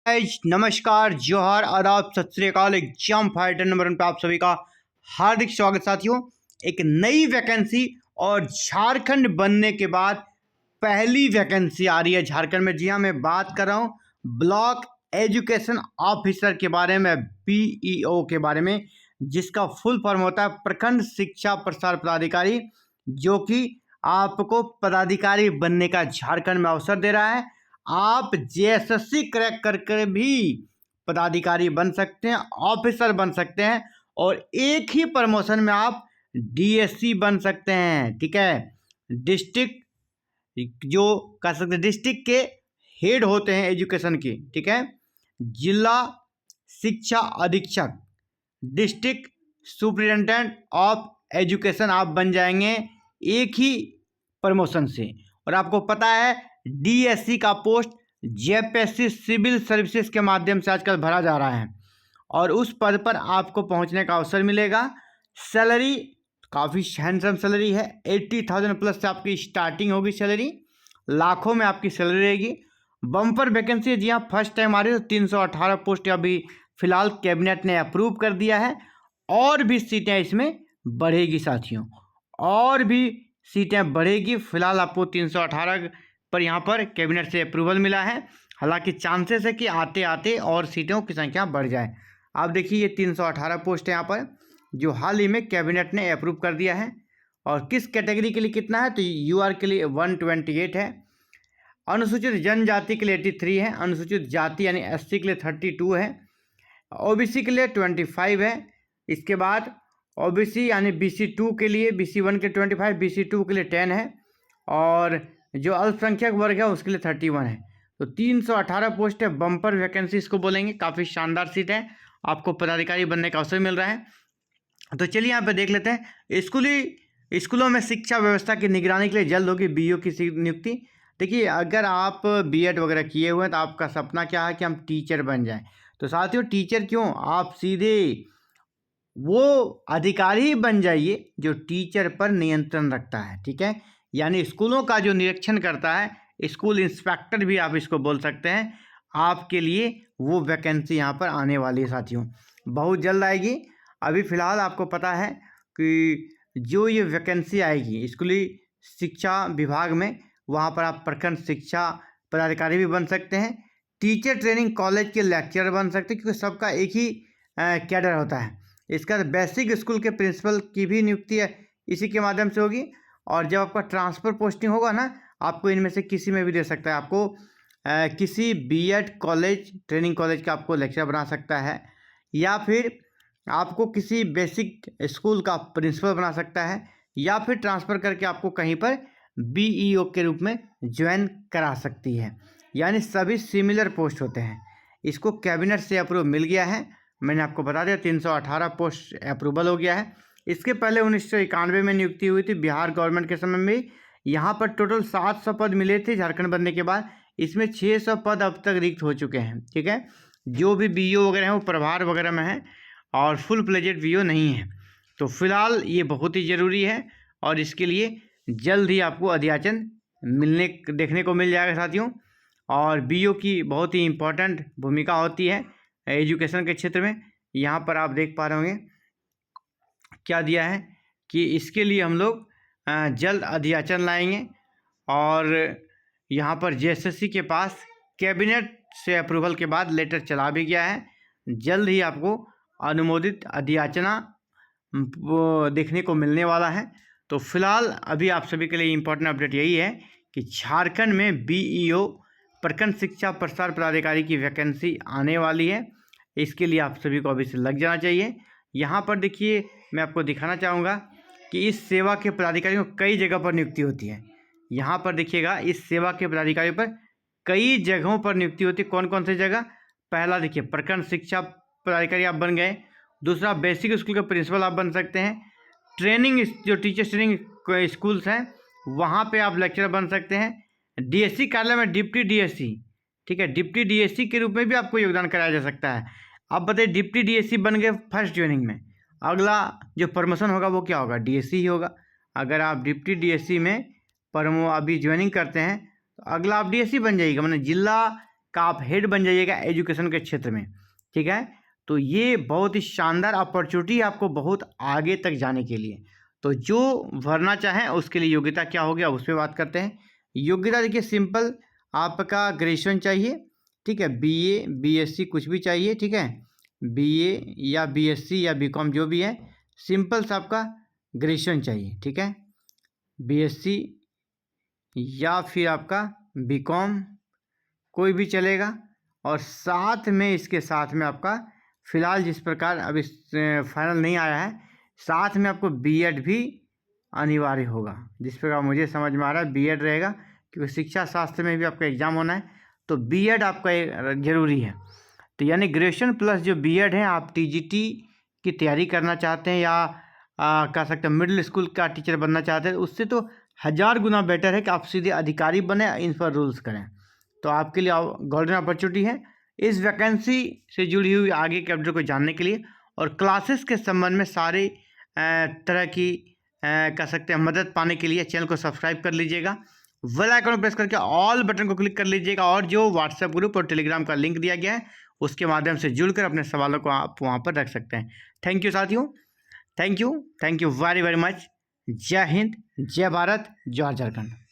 नमस्कार, जोहार, आदाब, सत श्री अकाल। एग्जाम फाइटर नंबर 1 पे आप सभी का हार्दिक स्वागत। साथियों, एक नई वैकेंसी और झारखंड बनने के बाद पहली वैकेंसी आ रही है झारखंड में। जी हाँ, मैं बात कर रहा हूँ ब्लॉक एजुकेशन ऑफिसर के बारे में, BEO के बारे में, जिसका फुल फॉर्म होता है प्रखंड शिक्षा प्रसार पदाधिकारी, जो कि आपको पदाधिकारी बनने का झारखंड में अवसर दे रहा है। आप JSSC क्रैक करके भी पदाधिकारी बन सकते हैं, ऑफिसर बन सकते हैं, और एक ही प्रमोशन में आप DSC बन सकते हैं। ठीक है, डिस्ट्रिक्ट जो कह सकते हैं डिस्ट्रिक्ट के हेड होते हैं एजुकेशन की। ठीक है, जिला शिक्षा अधीक्षक, डिस्ट्रिक्ट सुपरिटेंडेंट ऑफ एजुकेशन आप बन जाएंगे एक ही प्रमोशन से। और आपको पता है DSC का पोस्ट JPSC सिविल सर्विसेज के माध्यम से आजकल भरा जा रहा है, और उस पद पर आपको पहुंचने का अवसर मिलेगा। सैलरी काफ़ी हैंडसम सैलरी है, 80,000 प्लस से आपकी स्टार्टिंग होगी सैलरी, लाखों में आपकी सैलरी रहेगी। बम्पर वैकेंसी है, जी हाँ, फर्स्ट टाइम आ रही है। 318 पोस्ट अभी फिलहाल कैबिनेट ने अप्रूव कर दिया है, और भी सीटें इसमें बढ़ेगी साथियों, और भी सीटें बढ़ेगी। फिलहाल आपको 318 पर यहाँ पर कैबिनेट से अप्रूवल मिला है। हालांकि चांसेस है कि आते आते और सीटों की संख्या बढ़ जाए। आप देखिए, ये 318 पोस्ट है यहाँ पर, जो हाल ही में कैबिनेट ने अप्रूव कर दिया है। और किस कैटेगरी के लिए कितना है, तो UR के लिए 128 है, अनुसूचित जनजाति के लिए 83 है, अनुसूचित जाति यानी SC के लिए 32 है, OBC के लिए 25 है। इसके बाद OBC यानी BC2 के लिए, BC1 के 25, BC2 के लिए 10 है, और जो अल्पसंख्यक वर्ग है उसके लिए 31 है। तो 318 पोस्ट है, बम्पर वैकेंसी इसको बोलेंगे। काफ़ी शानदार सीट है, आपको पदाधिकारी बनने का अवसर मिल रहा है। तो चलिए यहाँ पे देख लेते हैं। स्कूलों में शिक्षा व्यवस्था की निगरानी के लिए जल्द होगी BEO की नियुक्ति। देखिए, अगर आप B.Ed वगैरह किए हुए हैं तो आपका सपना क्या है कि हम टीचर बन जाएं। तो साथियों, टीचर क्यों, आप सीधे वो अधिकारी बन जाइए जो टीचर पर नियंत्रण रखता है। ठीक है, यानी स्कूलों का जो निरीक्षण करता है, स्कूल इंस्पेक्टर भी आप इसको बोल सकते हैं। आपके लिए वो वैकेंसी यहाँ पर आने वाली है साथियों, बहुत जल्द आएगी। अभी फ़िलहाल आपको पता है कि जो ये वैकेंसी आएगी स्कूली शिक्षा विभाग में, वहाँ पर आप प्रखंड शिक्षा पदाधिकारी भी बन सकते हैं, टीचर ट्रेनिंग कॉलेज के लेक्चरर बन सकते हैं, क्योंकि सबका एक ही कैडर होता है। इसका बेसिक स्कूल के प्रिंसिपल की भी नियुक्ति है इसी के माध्यम से होगी। और जब आपका ट्रांसफ़र पोस्टिंग होगा ना, आपको इनमें से किसी में भी दे सकता है। आपको किसी B.Ed कॉलेज, ट्रेनिंग कॉलेज का आपको लेक्चर बना सकता है, या फिर आपको किसी बेसिक स्कूल का प्रिंसिपल बना सकता है, या फिर ट्रांसफ़र करके आपको कहीं पर BEO के रूप में ज्वाइन करा सकती है। यानी सभी सिमिलर पोस्ट होते हैं। इसको कैबिनेट से अप्रूव मिल गया है, मैंने आपको बता दिया। 318 पोस्ट अप्रूवल हो गया है। इसके पहले 1991 में नियुक्ति हुई थी बिहार गवर्नमेंट के समय में। यहाँ पर टोटल 700 पद मिले थे झारखंड बनने के बाद, इसमें 600 पद अब तक रिक्त हो चुके हैं। ठीक है, जो भी BEO वगैरह हैं वो प्रभार वगैरह में है, और फुल प्लेजेड BEO नहीं है। तो फिलहाल ये बहुत ही ज़रूरी है, और इसके लिए जल्द ही आपको अध्याचन देखने को मिल जाएगा साथियों। और BEO की बहुत ही इम्पोर्टेंट भूमिका होती है एजुकेशन के क्षेत्र में। यहाँ पर आप देख पा रहे होंगे क्या दिया है कि इसके लिए हम लोग जल्द अध्याचन लाएंगे, और यहाँ पर JSSC के पास कैबिनेट से अप्रूवल के बाद लेटर चला भी गया है। जल्द ही आपको अनुमोदित अध्याचना देखने को मिलने वाला है। तो फिलहाल अभी आप सभी के लिए इम्पोर्टेंट अपडेट यही है कि झारखंड में BEO प्रखंड शिक्षा प्रसार पदाधिकारी की वैकेंसी आने वाली है। इसके लिए आप सभी को अभी से लग जाना चाहिए। यहाँ पर देखिए, मैं आपको दिखाना चाहूँगा कि इस सेवा के पदाधिकारियों को कई जगह पर नियुक्ति होती है। यहाँ पर देखिएगा, इस सेवा के पदाधिकारियों पर कई जगहों पर नियुक्ति होती है। कौन कौन सी जगह, पहला देखिए, प्रखंड शिक्षा पदाधिकारी आप बन गए। दूसरा, बेसिक स्कूल के प्रिंसिपल आप बन सकते हैं। ट्रेनिंग, जो टीचर्स ट्रेनिंग स्कूल्स हैं वहाँ पे आप लेक्चरर बन सकते हैं। DSC कार्यालय में डिप्टी DSC, ठीक है, डिप्टी DSC के रूप में भी आपको योगदान कराया जा सकता है। अब बताइए, डिप्टी DSC बन गए फर्स्ट ज्वाइनिंग में, अगला जो प्रमोशन होगा वो क्या होगा, DSC ही होगा। अगर आप डिप्टी DSC में अभी ज्वाइनिंग करते हैं तो अगला आप DSC बन जाइएगा, मतलब जिला का आप हेड बन जाइएगा एजुकेशन के क्षेत्र में, ठीक है। तो ये बहुत ही शानदार अपॉर्चुनिटी है आपको बहुत आगे तक जाने के लिए। तो जो भरना चाहें उसके लिए योग्यता क्या हो गया उस पर बात करते हैं। योग्यता देखिए सिंपल, आपका ग्रेजुएशन चाहिए, ठीक है, बीए बीएससी कुछ भी चाहिए, ठीक है, बीए या बीएससी या बीकॉम जो भी है, सिंपल सा आपका ग्रेजुएशन चाहिए, ठीक है, बीएससी या फिर आपका बीकॉम कोई भी चलेगा। और साथ में इसके साथ में आपका फ़िलहाल जिस प्रकार अभी फाइनल नहीं आया है, साथ में आपको बीएड भी अनिवार्य होगा। जिस प्रकार मुझे समझ में आ रहा है बीएड रहेगा, क्योंकि शिक्षा शास्त्र में भी आपका एग्ज़ाम होना है, तो बीएड आपका ज़रूरी है। तो यानी ग्रेजुएशन प्लस जो बीएड है, आप टीजीटी की तैयारी करना चाहते हैं या कह सकते हैं मिडिल स्कूल का टीचर बनना चाहते हैं, उससे तो 1000 गुना बेटर है कि आप सीधे अधिकारी बने, इन पर रूल्स करें। तो आपके लिए गोल्डन अपॉर्चुनिटी है इस वैकेंसी से जुड़ी हुई आगे के अपडेट को जानने के लिए। और क्लासेस के संबंध में सारे तरह की कह सकते हैं मदद पाने के लिए चैनल को सब्सक्राइब कर लीजिएगा, बेल आइकन को प्रेस करके ऑल बटन को क्लिक कर लीजिएगा, और जो व्हाट्सएप ग्रुप और टेलीग्राम का लिंक दिया गया है उसके माध्यम से जुड़कर अपने सवालों को आप वहाँ पर रख सकते हैं। थैंक यू साथियों, thank you very very much. जय हिंद, जय भारत, जय झारखंड।